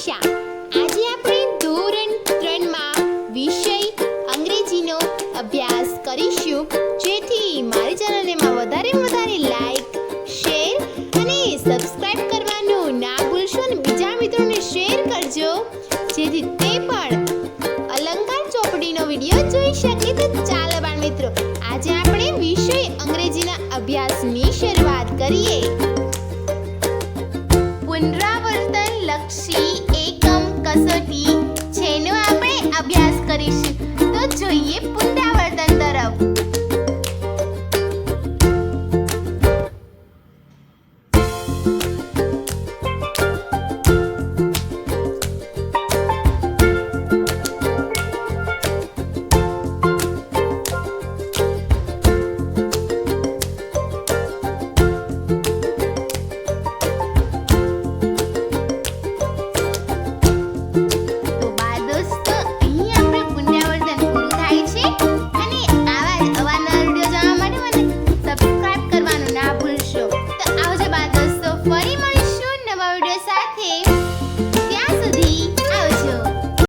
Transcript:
દિશા। આજે આપણે ધોરણ 3 માં વિષય અંગ્રેજીનો અભ્યાસ કરીશું, જેથી મારી ચેનલને વધારે લાઈક, શેર અને સબસ્ક્રાઇબ કરવાનું ના ભૂલશો અને બીજા મિત્રોને શેર કરજો, જેથી તે પણ અલંકાર ચોપડીનો વિડીયો જોઈ શકે। તો ચાલો બાળ મિત્રો, આજે આપણે વિષય અંગ્રેજીના અભ્યાસની શરૂઆત કરીએ। પુનરાવર્તન લક્ષી એકમ કસોટી જેનો આપણે અભ્યાસ કરીશું।